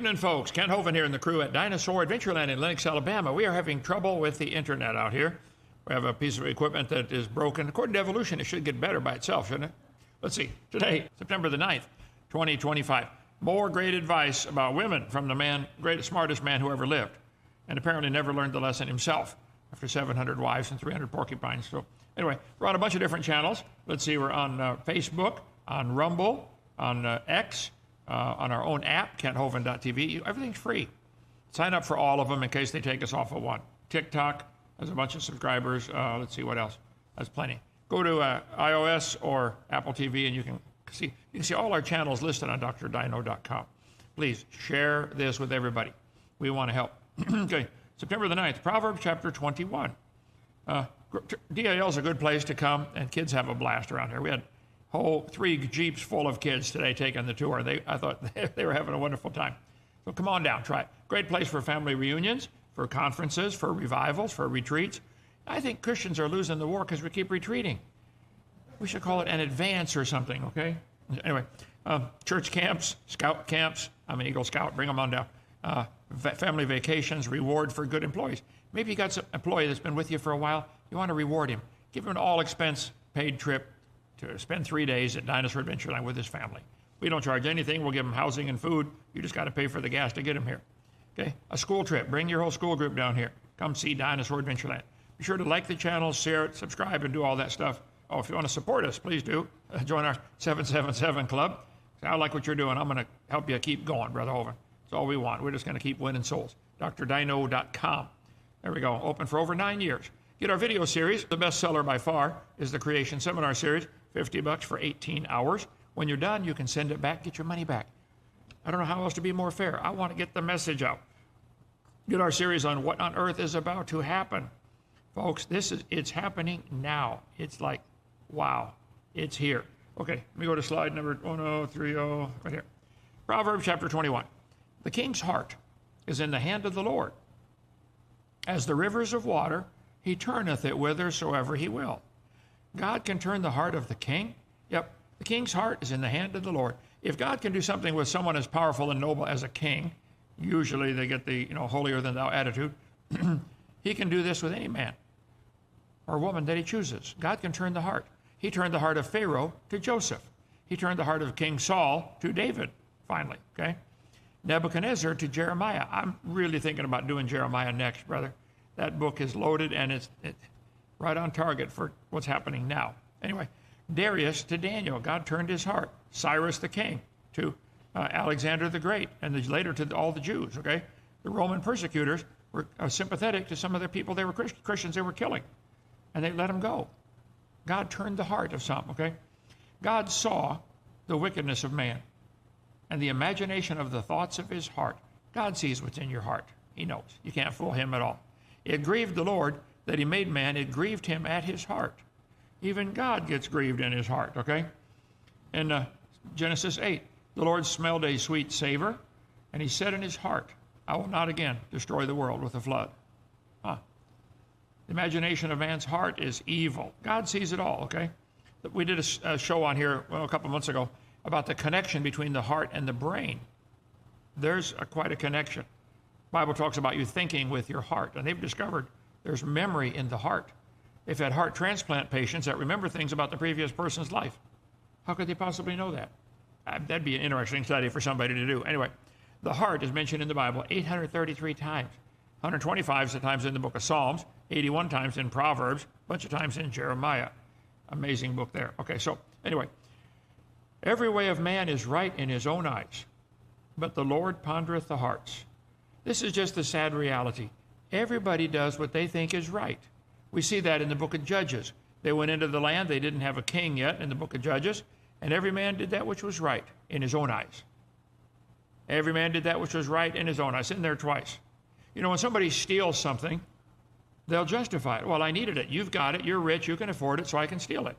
Evening, folks. Kent Hovind here and the crew at Dinosaur Adventureland in Lenox, Alabama. We are having trouble with the internet out here. We have a piece of equipment that is broken. According to evolution, it should get better by itself, shouldn't it? Let's see. Today, September the 9th, 2025. More great advice about women from the man, greatest, smartest man who ever lived, and apparently never learned the lesson himself after 700 wives and 300 porcupines. So anyway, we're on a bunch of different channels. Let's see. We're on Facebook, on Rumble, on X, on our own app, KentHovind.tv. Everything's free. Sign up for all of them in case they take us off of one. TikTok has a bunch of subscribers. Let's see what else. That's plenty. Go to iOS or Apple TV and you can see all our channels listed on drdino.com. Please share this with everybody. We want to help. Okay, September the 9th, Proverbs chapter 21. DAL is a good place to come, and kids have a blast around here. We had whole 3 Jeeps full of kids today taking the tour. I thought they were having a wonderful time. So come on down, try it. Great place for family reunions, for conferences, for revivals, for retreats. I think Christians are losing the war because we keep retreating. We should call it an advance or something, okay? Anyway, church camps, scout camps. I'm an Eagle Scout. Bring them on down. Family vacations, reward for good employees. Maybe you got some employee that's been with you for a while. You want to reward him. Give him an all-expense paid trip to spend 3 days at Dinosaur Adventureland with his family. We don't charge anything. We'll give him housing and food. You just got to pay for the gas to get him here. Okay? A school trip. Bring your whole school group down here. Come see Dinosaur Adventureland. Be sure to like the channel, share it, subscribe, and do all that stuff. Oh, if you want to support us, please do. Join our 777 Club. I like what you're doing. I'm going to help you keep going, Brother Hovind. That's all we want. We're just going to keep winning souls. drdino.com. There we go. Open for over 9 years. Get our video series. The best seller by far is the Creation Seminar Series. $50 for 18 hours. When you're done, you can send it back, get your money back. I don't know how else to be more fair. I want to get the message out. Get our series on what on earth is about to happen. Folks, it's happening now. It's like, wow, it's here. Okay, let me go to slide number 1030, right here. Proverbs chapter 21. The king's heart is in the hand of the Lord. As the rivers of water, he turneth it whithersoever he will. God can turn the heart of the king. Yep, the king's heart is in the hand of the Lord. If God can do something with someone as powerful and noble as a king, usually they get the holier than thou attitude, he can do this with any man or woman that he chooses. God can turn the heart. He turned the heart of Pharaoh to Joseph. He turned the heart of King Saul to David, finally, okay? Nebuchadnezzar to Jeremiah. I'm really thinking about doing Jeremiah next, brother. That book is loaded and it's right on target for what's happening now. Anyway, Darius to Daniel. God turned his heart. Cyrus the king to Alexander the Great, and later to all the Jews, okay? The Roman persecutors were sympathetic to some of the people they were Christians they were killing, and they let them go. God turned the heart of some, okay? God saw the wickedness of man and the imagination of the thoughts of his heart. God sees what's in your heart. He knows. You can't fool him at all. It grieved the Lord that he made man. It grieved him at his heart. Even God gets grieved in his heart, okay? In Genesis 8, the Lord smelled a sweet savor, and he said in his heart, I will not again destroy the world with a flood. The imagination of man's heart is evil. God sees it all, okay? We did a show on here a couple months ago about the connection between the heart and the brain. There's quite a connection. The Bible talks about you thinking with your heart, and they've discovered there's memory in the heart. They've had heart transplant patients that remember things about the previous person's life. How could they possibly know that? That'd be an interesting study for somebody to do. Anyway, the heart is mentioned in the Bible 833 times. 125 times in the book of Psalms, 81 times in Proverbs, a bunch of times in Jeremiah. Amazing book there. Okay, so anyway, every way of man is right in his own eyes, but the Lord pondereth the hearts. This is just the sad reality. Everybody does what they think is right. We see that in the book of Judges. They went into the land, they didn't have a king yet in the book of Judges, and every man did that which was right in his own eyes. Every man did that which was right in his own eyes. It's in there twice. You know, when somebody steals something, they'll justify it. Well, I needed it. You've got it. You're rich. You can afford it, so I can steal it.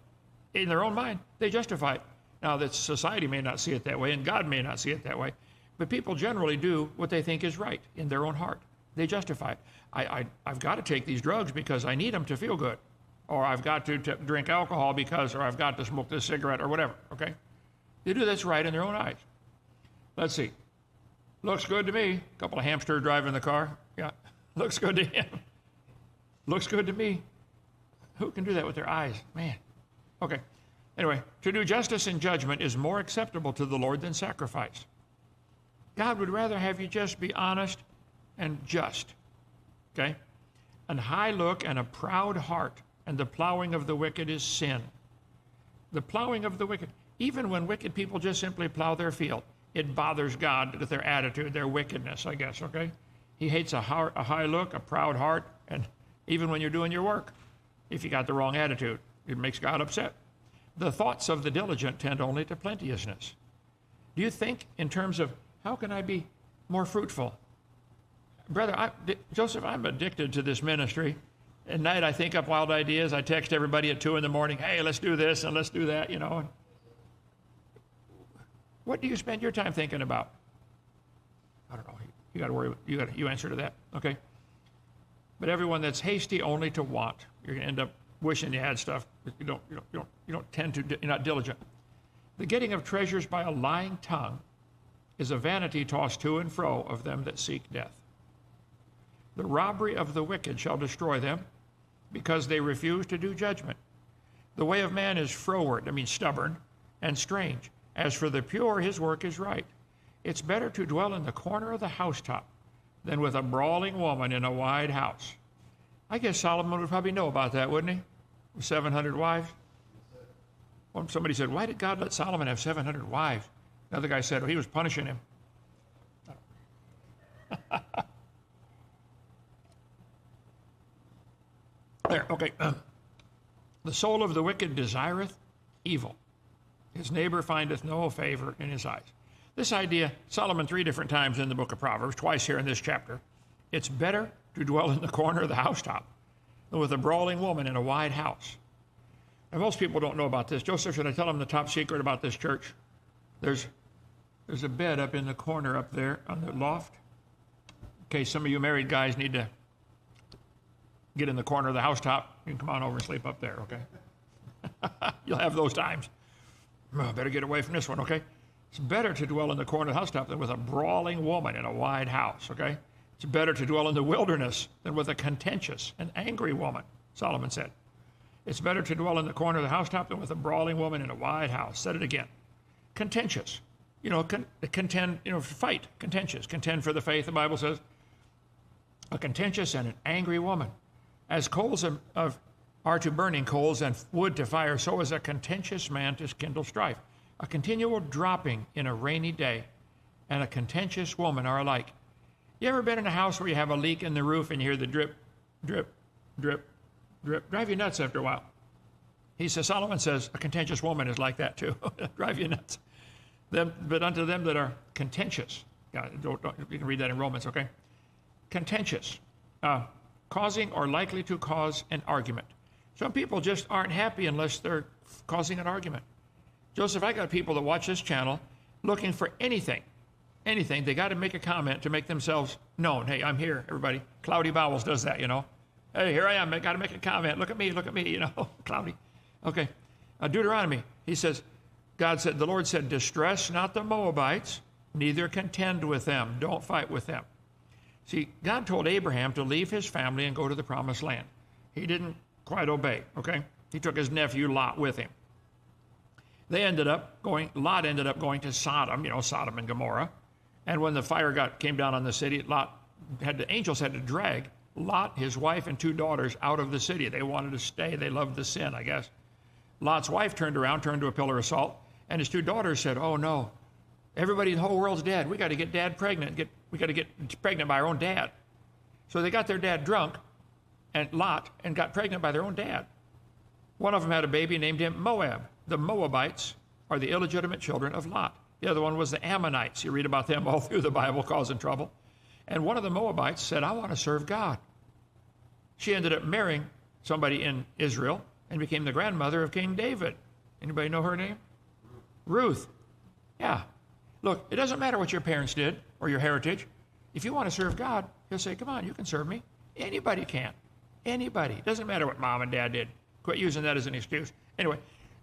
In their own mind, they justify it. Now, that society may not see it that way, and God may not see it that way, but people generally do what they think is right in their own heart. They justify it. I've got to take these drugs because I need them to feel good. Or I've got to drink alcohol because, or I've got to smoke this cigarette or whatever, okay? They do this right in their own eyes. Let's see. Looks good to me. A couple of hamsters driving the car. Yeah, looks good to him. Looks good to me. Who can do that with their eyes? Man. Okay. Anyway, to do justice and judgment is more acceptable to the Lord than sacrifice. God would rather have you just be honest and just. Okay? An high look and a proud heart, and the plowing of the wicked is sin. The plowing of the wicked, even when wicked people just simply plow their field, it bothers God with their attitude, their wickedness, I guess, okay? He hates a high look, a proud heart, and even when you're doing your work, if you got the wrong attitude, it makes God upset. The thoughts of the diligent tend only to plenteousness. Do you think in terms of how can I be more fruitful? Brother, Joseph, I'm addicted to this ministry. At night, I think up wild ideas. I text everybody at 2 in the morning, hey, let's do this and let's do that, you know. What do you spend your time thinking about? I don't know. You got to worry. You answer to that, okay? But everyone that's hasty only to want, you're going to end up wishing you had stuff, but you don't tend to. You're not diligent. The getting of treasures by a lying tongue is a vanity tossed to and fro of them that seek death. The robbery of the wicked shall destroy them, because they refuse to do judgment. The way of man is froward, stubborn, and strange. As for the pure, his work is right. It's better to dwell in the corner of the housetop than with a brawling woman in a wide house. I guess Solomon would probably know about that, wouldn't he? 700 wives. Well, somebody said, why did God let Solomon have 700 wives? Another guy said, well, he was punishing him. There, okay. The soul of the wicked desireth evil. His neighbor findeth no favor in his eyes. This idea, Solomon 3 different times in the book of Proverbs, twice here in this chapter. It's better to dwell in the corner of the housetop than with a brawling woman in a wide house. And most people don't know about this. Joseph, should I tell them the top secret about this church? There's a bed up in the corner up there on the loft. In case some of you married guys need to get in the corner of the housetop, you can come on over and sleep up there, okay? You'll have those times. Oh, better get away from this one, okay? It's better to dwell in the corner of the housetop than with a brawling woman in a wide house, okay? It's better to dwell in the wilderness than with a contentious and angry woman, Solomon said. It's better to dwell in the corner of the housetop than with a brawling woman in a wide house. Said it again. Contentious. Contend, fight, contentious. Contend for the faith, the Bible says. A contentious and an angry woman. As coals are to burning coals and wood to fire, so is a contentious man to kindle strife. A continual dropping in a rainy day and a contentious woman are alike. You ever been in a house where you have a leak in the roof and you hear the drip, drip, drip, drip? Drive you nuts after a while. Solomon says, a contentious woman is like that too. Drive you nuts. But unto them that are contentious, you can read that in Romans, okay? Contentious, causing or likely to cause an argument. Some people just aren't happy unless they're causing an argument. Joseph, I got people that watch this channel looking for anything. They got to make a comment to make themselves known. Hey, I'm here, everybody. Cloudy Bowels does that, Hey, here I am. I got to make a comment. Look at me, Cloudy. Okay. Deuteronomy, he says, the Lord said, distress not the Moabites, neither contend with them. Don't fight with them. See, God told Abraham to leave his family and go to the promised land. He didn't quite obey, okay? He took his nephew Lot with him. Lot ended up going to Sodom, Sodom and Gomorrah. And when the fire came down on the city, the angels had to drag Lot, his wife, and 2 daughters out of the city. They wanted to stay. They loved the sin, I guess. Lot's wife turned to a pillar of salt, and his 2 daughters said, oh no, everybody in the whole world's dead. We got to get dad pregnant. We got to get pregnant by our own dad. So they got their dad drunk, and got pregnant by their own dad. One of them had a baby, named him Moab. The Moabites are the illegitimate children of Lot. The other one was the Ammonites. You read about them all through the Bible, causing trouble. And one of the Moabites said, I want to serve God. She ended up marrying somebody in Israel and became the grandmother of King David. Anybody know her name? Ruth. Yeah. Look, it doesn't matter what your parents did or your heritage. If you want to serve God, he'll say, come on, you can serve me. Anybody can. Anybody. It doesn't matter what mom and dad did. Quit using that as an excuse. Anyway,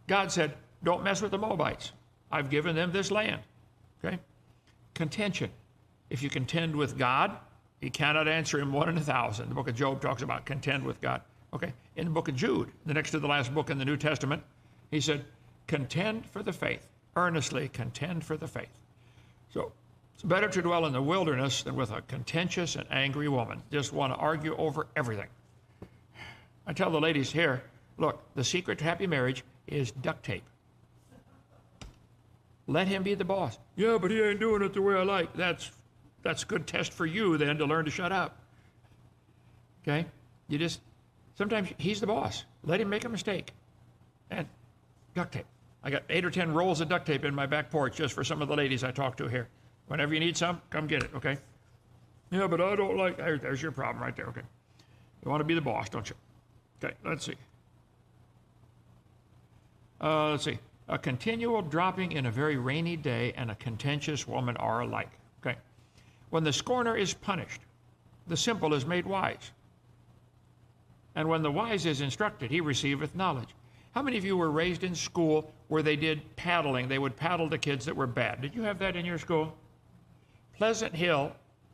God said, don't mess with the Moabites. I've given them this land. Okay? Contention. If you contend with God, he cannot answer him 1 in 1,000. The book of Job talks about contend with God. Okay, in the book of Jude, the next to the last book in the New Testament, he said, contend for the faith, earnestly contend for the faith. So it's better to dwell in the wilderness than with a contentious and angry woman. Just want to argue over everything. I tell the ladies here, look, the secret to happy marriage is duct tape. Let him be the boss. Yeah, but he ain't doing it the way I like. That's a good test for you then to learn to shut up. Okay? Sometimes he's the boss. Let him make a mistake. And duct tape. I got 8 or 10 rolls of duct tape in my back porch just for some of the ladies I talk to here. Whenever you need some, come get it, okay? Yeah, but I don't like, there's your problem right there, okay? You want to be the boss, don't you? Okay, let's see. A continual dropping in a very rainy day and a contentious woman are alike. Okay. When the scorner is punished, the simple is made wise. And when the wise is instructed, he receiveth knowledge. How many of you were raised in school where they did paddling? They would paddle the kids that were bad. Did you have that in your school? Pleasant Hill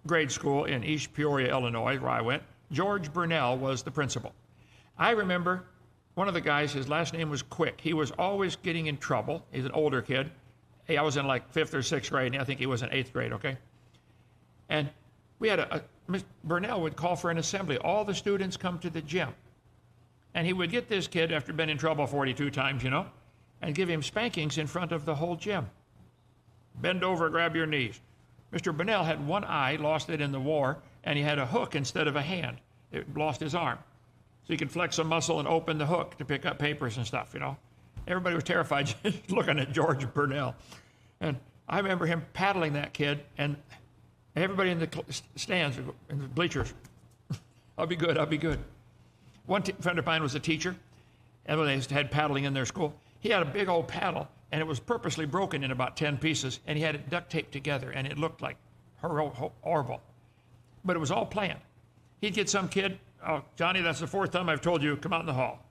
Grade School in East Peoria, Illinois, where I went, George Burnell was the principal. I remember one of the guys, his last name was Quick. He was always getting in trouble. He's an older kid. Hey, I was in like 5th or 6th grade, and I think he was in 8th grade, okay? And we had Mr. Burnell would call for an assembly. All the students come to the gym. And he would get this kid, after being in trouble 42 times, and give him spankings in front of the whole gym. Bend over, grab your knees. Mr. Burnell had one eye, lost it in the war, and he had a hook instead of a hand. It lost his arm. So he could flex a muscle and open the hook to pick up papers and stuff, Everybody was terrified just looking at George Burnell. And I remember him paddling that kid, and everybody in the stands, in the bleachers, I'll be good, I'll be good. One friend of mine was a teacher, and when they had paddling in their school, he had a big old paddle, and it was purposely broken in about 10 pieces, and he had it duct taped together, and it looked like horrible. But it was all planned. He'd get some kid, oh, Johnny, that's the 4th time I've told you, come out in the hall.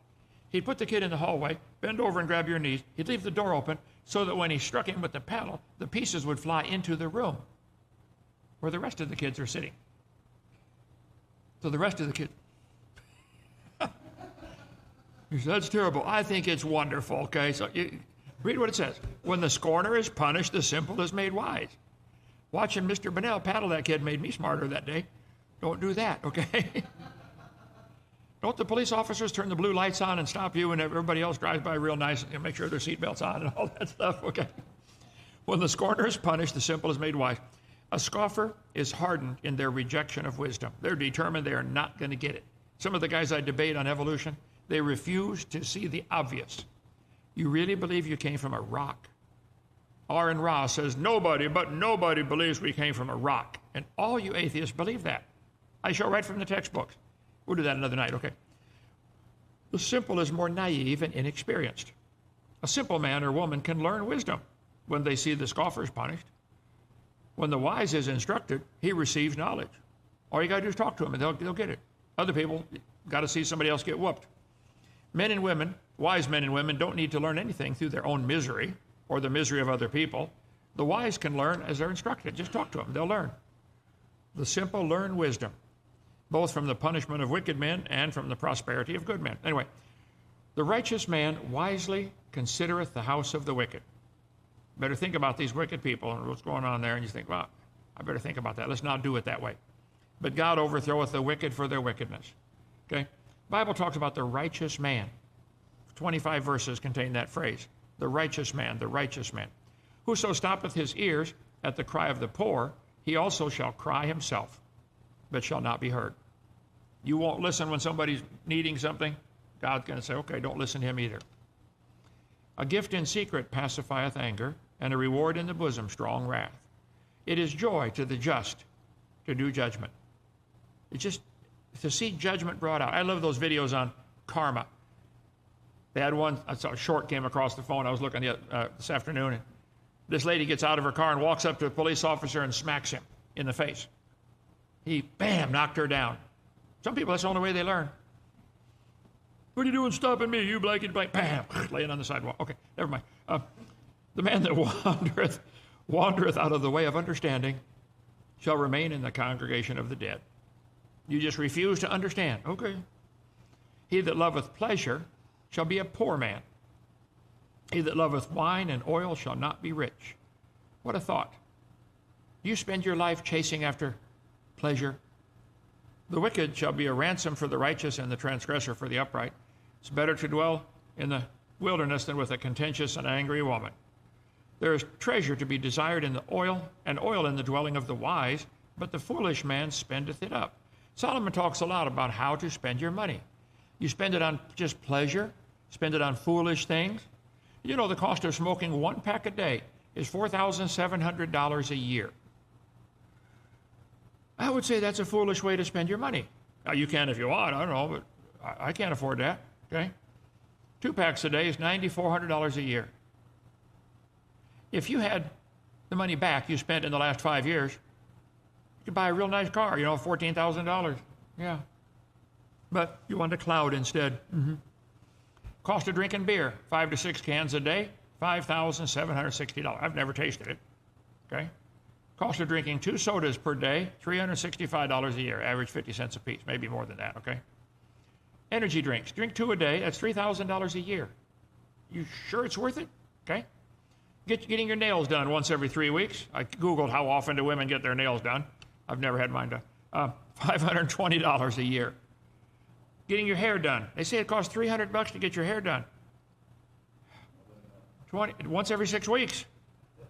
He'd put the kid in the hallway, bend over and grab your knees. He'd leave the door open so that when he struck him with the paddle, the pieces would fly into the room where the rest of the kids are sitting. So the rest of the kids, he said, that's terrible. I think it's wonderful, okay? So read what it says. When the scorner is punished, the simple is made wise. Watching Mr. Burnell paddle that kid made me smarter that day. Don't do that, okay? Don't the police officers turn the blue lights on and stop you and everybody else drives by real nice and make sure their seatbelt's on and all that stuff, okay? When the scorner is punished, the simple is made wise. A scoffer is hardened in their rejection of wisdom. They're determined they are not going to get it. Some of the guys I debate on evolution, they refuse to see the obvious. You really believe you came from a rock? R.N. Ra says, nobody believes we came from a rock. And all you atheists believe that. I show right from the textbooks. We'll do that another night, okay? The simple is more naive and inexperienced. A simple man or woman can learn wisdom when they see the scoffers punished. When the wise is instructed, he receives knowledge. All you got to do is talk to them, and they'll get it. Other people got to see somebody else get whooped. Men and women, wise men and women, don't need to learn anything through their own misery or the misery of other people. The wise can learn as they're instructed. Just talk to them. They'll learn. The simple learn wisdom, both from the punishment of wicked men and from the prosperity of good men. Anyway, the righteous man wisely considereth the house of the wicked. Better think about these wicked people and what's going on there, and you think, well, I better think about that. Let's not do it that way. But God overthroweth the wicked for their wickedness. Okay? The Bible talks about the righteous man. 25 verses contain that phrase. The righteous man, the righteous man. Whoso stoppeth his ears at the cry of the poor, he also shall cry himself, but shall not be heard. You won't listen when somebody's needing something. God's going to say, okay, don't listen to him either. A gift in secret pacifieth anger, and a reward in the bosom strong wrath. It is joy to the just to do judgment. It's just to see judgment brought out. I love those videos on karma. They had one, I saw a short came across the phone. I was looking this afternoon, and this lady gets out of her car and walks up to a police officer and smacks him in the face. He, bam, knocked her down. Some people, that's the only way they learn. What are you doing stopping me, you blankety blank? Bam, laying on the sidewalk. Okay, never mind. The man that wandereth out of the way of understanding shall remain in the congregation of the dead. You just refuse to understand. Okay. He that loveth pleasure shall be a poor man. He that loveth wine and oil shall not be rich. What a thought. You spend your life chasing after pleasure. The wicked shall be a ransom for the righteous, and the transgressor for the upright. It's better to dwell in the wilderness than with a contentious and angry woman. There is treasure to be desired in the oil, and oil in the dwelling of the wise, but the foolish man spendeth it up. Solomon talks a lot about how to spend your money. You spend it on just pleasure, spend it on foolish things. You know the cost of smoking one pack a day is $4,700 a year. I would say that's a foolish way to spend your money. Now, you can if you want, I don't know, but I can't afford that, okay? 2 packs a day is $9,400 a year. If you had the money back you spent in the last 5 years, you could buy a real nice car, you know, $14,000. Yeah. But you want a cloud instead. Cost of drinking beer, 5 to 6 cans a day, $5,760. I've never tasted it, okay? Cost of drinking 2 sodas per day, $365 a year, average 50 cents a piece, maybe more than that, okay? Energy drinks, drink 2 a day, that's $3,000 a year. You sure it's worth it? Okay? Getting your nails done once every 3 weeks. I Googled how often do women get their nails done. I've never had mine done. $520 a year. Getting your hair done. They say it costs $300 to get your hair done. Once every 6 weeks.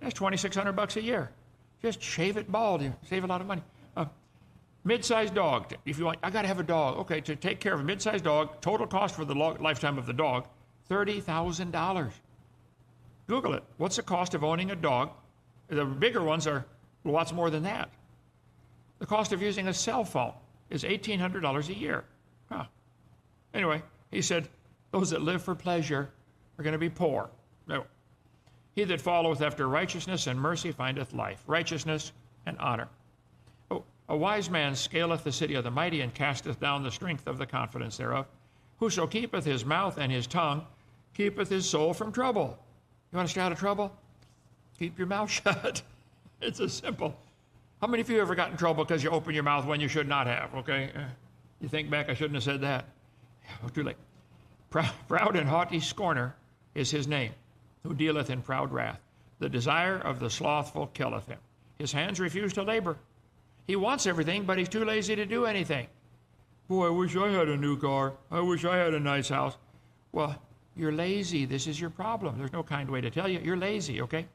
That's $2,600 a year. Just shave it bald. You save a lot of money. Mid-sized dog. If you want, I got to have a dog. Okay, to take care of a mid-sized dog, total cost for the lifetime of the dog, $30,000. Google it. What's the cost of owning a dog? The bigger ones are lots more than that. The cost of using a cell phone is $1,800 a year. Huh. Anyway, he said, those that live for pleasure are going to be poor. No. He that followeth after righteousness and mercy findeth life, righteousness and honor. Oh, a wise man scaleth the city of the mighty and casteth down the strength of the confidence thereof. Whoso keepeth his mouth and his tongue keepeth his soul from trouble. You want to stay out of trouble? Keep your mouth shut. It's a simple. How many of you ever got in trouble because you opened your mouth when you should not have, okay? You think back, I shouldn't have said that. Oh, too late. Proud and haughty scorner is his name, who dealeth in proud wrath. The desire of the slothful killeth him. His hands refuse to labor. He wants everything, but he's too lazy to do anything. Boy, I wish I had a new car. I wish I had a nice house. Well, you're lazy. This is your problem. There's no kind way to tell you. You're lazy, okay?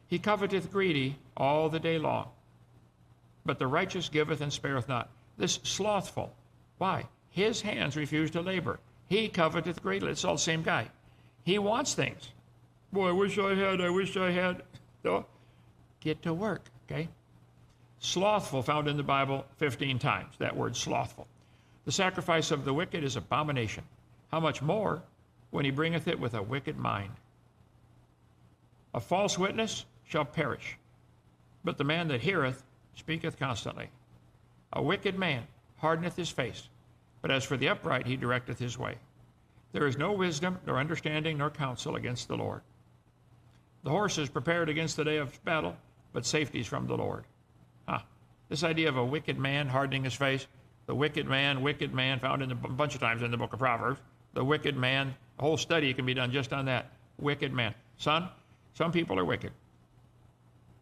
He coveteth greedy all the day long, but the righteous giveth and spareth not. This slothful, why? His hands refuse to labor. He coveteth greatly. It's all the same guy. He wants things. Boy, I wish I had. So, get to work, okay? Slothful, found in the Bible 15 times, that word slothful. The sacrifice of the wicked is abomination. How much more when he bringeth it with a wicked mind? A false witness shall perish, but the man that heareth speaketh constantly. A wicked man hardeneth his face, but as for the upright he directeth his way. There is no wisdom, nor understanding, nor counsel against the Lord. The horse is prepared against the day of battle, but safety is from the Lord. This idea of a wicked man hardening his face, the wicked man, found in a bunch of times in the book of Proverbs. The wicked man, a whole study can be done just on that. Wicked man. Son, some people are wicked.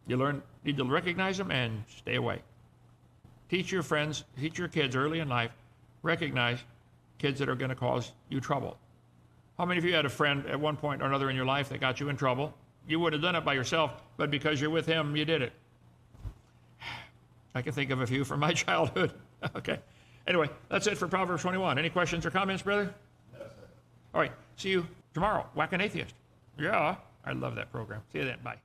You need to recognize them and stay away. Teach your friends, teach your kids early in life, recognize kids that are going to cause you trouble. How many of you had a friend at one point or another in your life that got you in trouble? You would have done it by yourself, but because you're with him, you did it. I can think of a few from my childhood. Okay. Anyway, that's it for Proverbs 21. Any questions or comments, brother? No, sir. All right. See you tomorrow. Whack an Atheist. Yeah, I love that program. See you then. Bye.